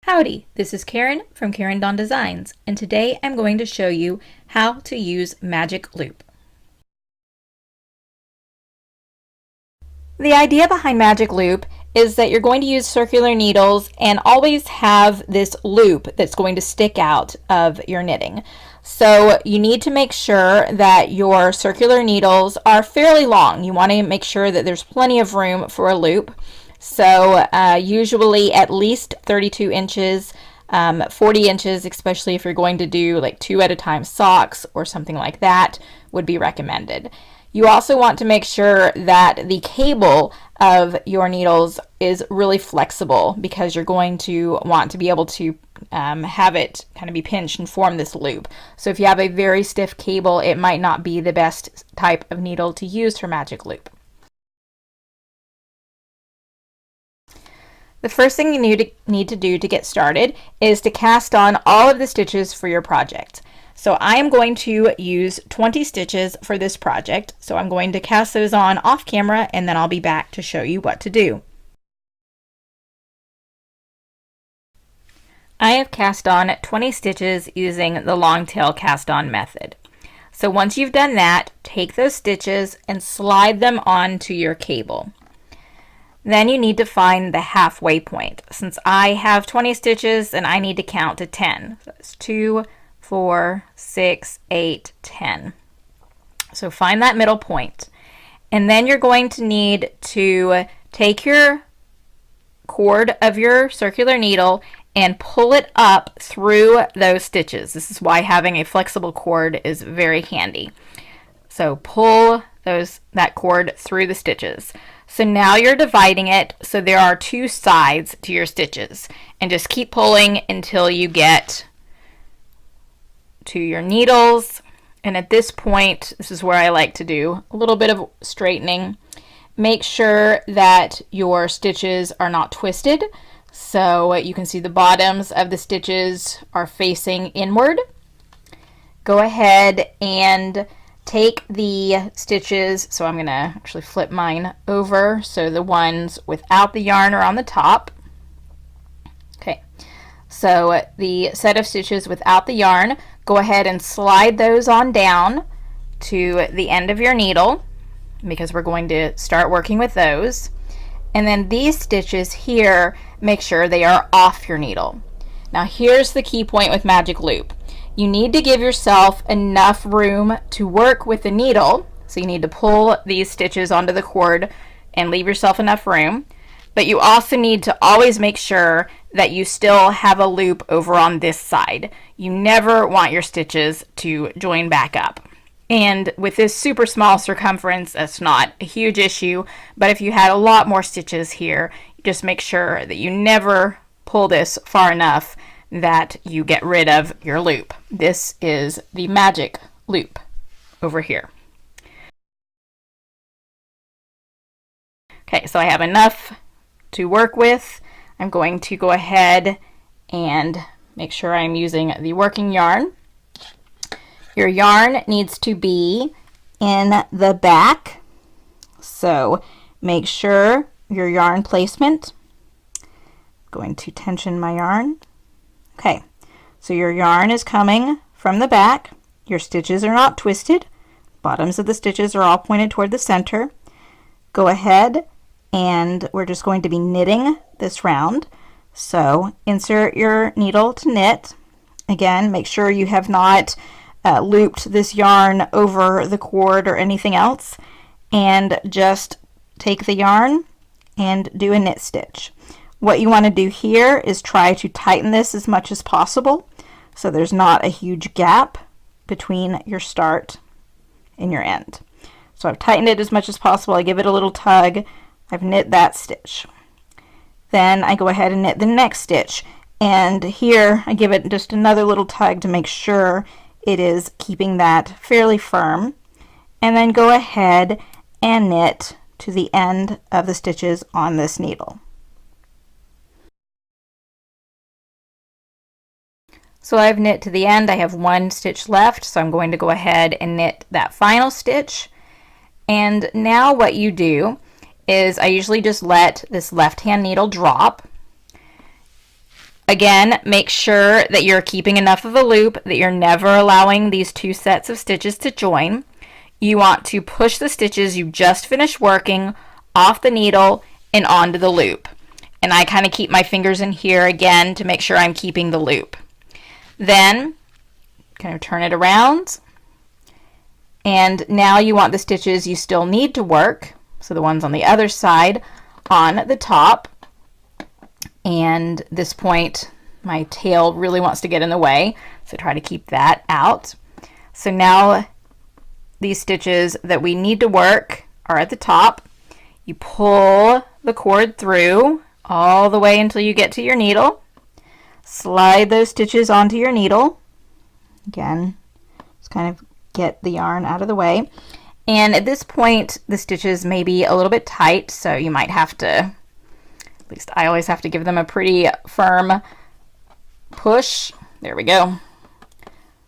Howdy, this is Karen from Karen Dawn Designs, and today I'm going to show you how to use Magic Loop. The idea behind Magic Loop is that you're going to use circular needles and always have this loop that's going to stick out of your knitting. So you need to make sure that your circular needles are fairly long. You want to make sure that there's plenty of room for a loop. So usually at least 32 inches, 40 inches, especially if you're going to do like 2 at a time socks or something like that, would be recommended. You also want to make sure that the cable of your needles is really flexible because you're going to want to be able to have it kind of be pinched and form this loop. So if you have a very stiff cable, it might not be the best type of needle to use for Magic Loop. The first thing you need to do to get started is to cast on all of the stitches for your project. So I am going to use 20 stitches for this project. So I'm going to cast those on off camera and then I'll be back to show you what to do. I have cast on 20 stitches using the long tail cast on method. So once you've done that, take those stitches and slide them onto your cable. Then you need to find the halfway point. Since I have 20 stitches and I need to count to 10. So that's 2, 4, 6, 8, 10. So find that middle point. And then you're going to need to take your cord of your circular needle and pull it up through those stitches. This is why having a flexible cord is very handy. So pull that cord through the stitches. So now you're dividing it so there are 2 sides to your stitches, and just keep pulling until you get to your needles. And at this point, this is where I like to do a little bit of straightening. Make sure that your stitches are not twisted, so you can see the bottoms of the stitches are facing inward. Go ahead and take the stitches, so I'm going to actually flip mine over so the ones without the yarn are on the top. Okay, so the set of stitches without the yarn, go ahead and slide those on down to the end of your needle because we're going to start working with those. And then these stitches here, make sure they are off your needle. Now here's the key point with Magic Loop. You need to give yourself enough room to work with the needle. So you need to pull these stitches onto the cord and leave yourself enough room. But you also need to always make sure that you still have a loop over on this side. You never want your stitches to join back up. And with this super small circumference, that's not a huge issue. But if you had a lot more stitches here, just make sure that you never pull this far enough that you get rid of your loop. This is the Magic Loop over here. Okay, so I have enough to work with. I'm going to go ahead and make sure I'm using the working yarn. Your yarn needs to be in the back, so make sure your yarn placement. I'm going to tension my yarn. Okay, so your yarn is coming from the back. Your stitches are not twisted. Bottoms of the stitches are all pointed toward the center. Go ahead and we're just going to be knitting this round. So insert your needle to knit. Again, make sure you have not looped this yarn over the cord or anything else, and just take the yarn and do a knit stitch. What you want to do here is try to tighten this as much as possible so there's not a huge gap between your start and your end. So I've tightened it as much as possible. I give it a little tug. I've knit that stitch. Then I go ahead and knit the next stitch, and here I give it just another little tug to make sure it is keeping that fairly firm, and then go ahead and knit to the end of the stitches on this needle. So I've knit to the end. I have 1 stitch left, so I'm going to go ahead and knit that final stitch. And now what you do is I usually just let this left hand needle drop Again, make sure that you're keeping enough of a loop that you're never allowing these two sets of stitches to join. You want to push the stitches you just finished working off the needle and onto the loop. And I kind of keep my fingers in here again to make sure I'm keeping the loop. Then kind of turn it around. And now you want the stitches you still need to work, so the ones on the other side, on the top. And at this point, my tail really wants to get in the way, so try to keep that out. So now these stitches that we need to work are at the top. You pull the cord through all the way until you get to your needle. Slide those stitches onto your needle. Again, just kind of get the yarn out of the way. And at this point, the stitches may be a little bit tight, so you might have to, at least I always have to give them a pretty firm push. There we go.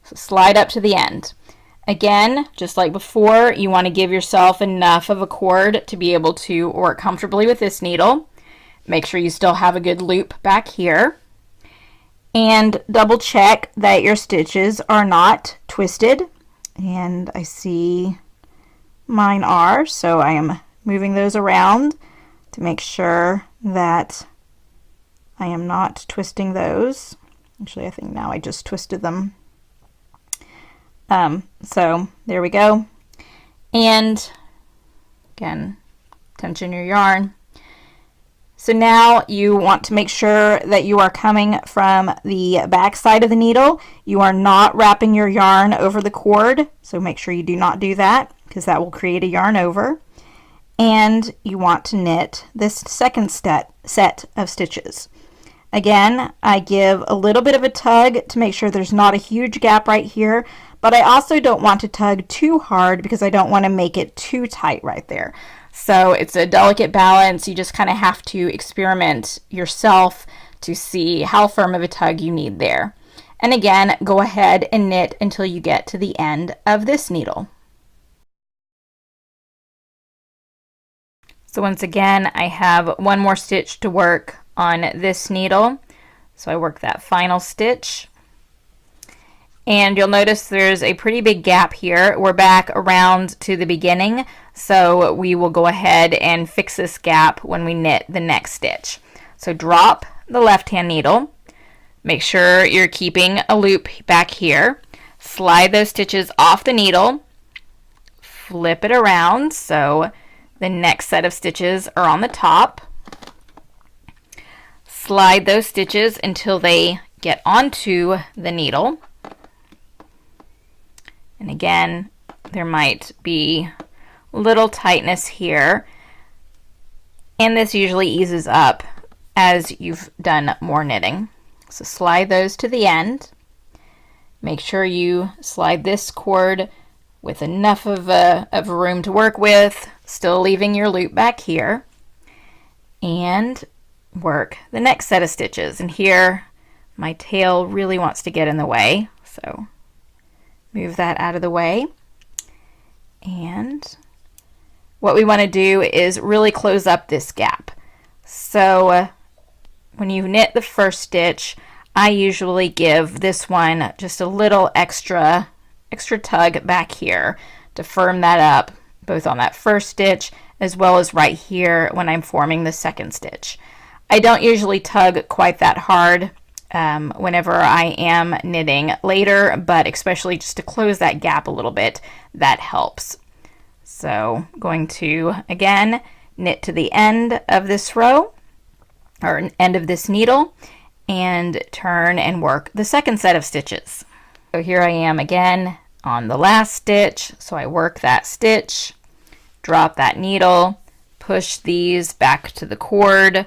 So slide up to the end. Again, just like before, you want to give yourself enough of a cord to be able to work comfortably with this needle. Make sure you still have a good loop back here. And double check that your stitches are not twisted. And I see mine are, so I am moving those around to make sure that I am not twisting those. Actually, I think now I just twisted them. So there we go. And again, tension your yarn. So now you want to make sure that you are coming from the back side of the needle. You are not wrapping your yarn over the cord, so make sure you do not do that because that will create a yarn over. And you want to knit this second set of stitches. Again, I give a little bit of a tug to make sure there's not a huge gap right here, but I also don't want to tug too hard because I don't want to make it too tight right there. So it's a delicate balance. You just kind of have to experiment yourself to see how firm of a tug you need there. And again, go ahead and knit until you get to the end of this needle. So once again, I have one more stitch to work on this needle. So I work that final stitch. And you'll notice there's a pretty big gap here. We're back around to the beginning, so we will go ahead and fix this gap when we knit the next stitch. So drop the left-hand needle. Make sure you're keeping a loop back here. Slide those stitches off the needle. Flip it around so the next set of stitches are on the top. Slide those stitches until they get onto the needle. And again, there might be a little tightness here, and this usually eases up as you've done more knitting. So slide those to the end. Make sure you slide this cord with enough of a room to work with, still leaving your loop back here, and work the next set of stitches. And here my tail really wants to get in the way, so move that out of the way. And what we want to do is really close up this gap. So when you knit the first stitch, I usually give this one just a little extra tug back here to firm that up, both on that first stitch as well as right here when I'm forming the second stitch. I don't usually tug quite that hard whenever I am knitting later, but especially just to close that gap a little bit, that helps. So going to, again, knit to the end of this row, or end of this needle, and turn and work the second set of stitches. So here I am again on the last stitch, so I work that stitch, drop that needle, push these back to the cord,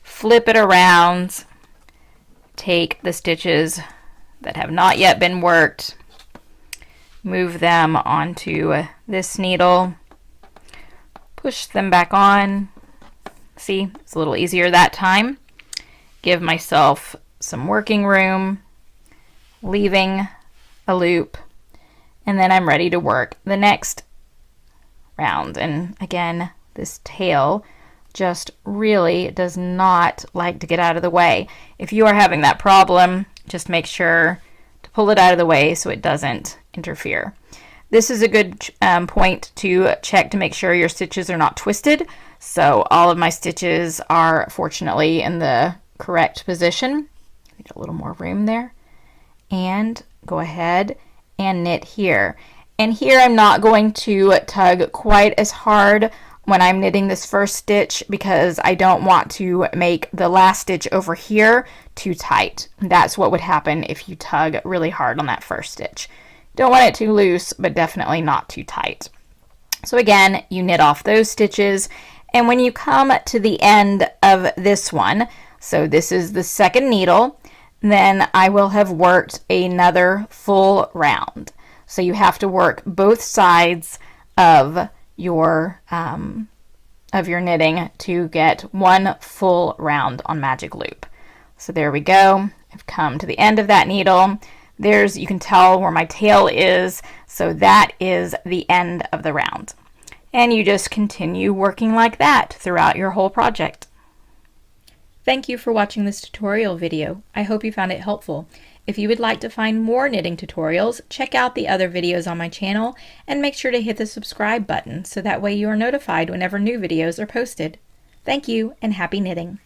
flip it around, take the stitches that have not yet been worked, move them onto this needle, push them back on. See, it's a little easier that time. Give myself some working room, leaving a loop, and then I'm ready to work the next round. And again, this tail just really does not like to get out of the way. If you are having that problem, just make sure to pull it out of the way so it doesn't interfere. This is a good point to check to make sure your stitches are not twisted. So all of my stitches are fortunately in the correct position. Need a little more room there. And go ahead and knit here. And here I'm not going to tug quite as hard when I'm knitting this first stitch because I don't want to make the last stitch over here too tight. That's what would happen if you tug really hard on that first stitch. Don't want it too loose, but definitely not too tight. So again, you knit off those stitches, and when you come to the end of this one, so this is the second needle, then I will have worked another full round. So you have to work both sides of your knitting to get one full round on Magic Loop. So there we go. I've come to the end of that needle. You can tell where my tail is, so that is the end of the round. And you just continue working like that throughout your whole project. Thank you for watching this tutorial video. I hope you found it helpful. If you would like to find more knitting tutorials, check out the other videos on my channel and make sure to hit the subscribe button so that way you are notified whenever new videos are posted. Thank you and happy knitting!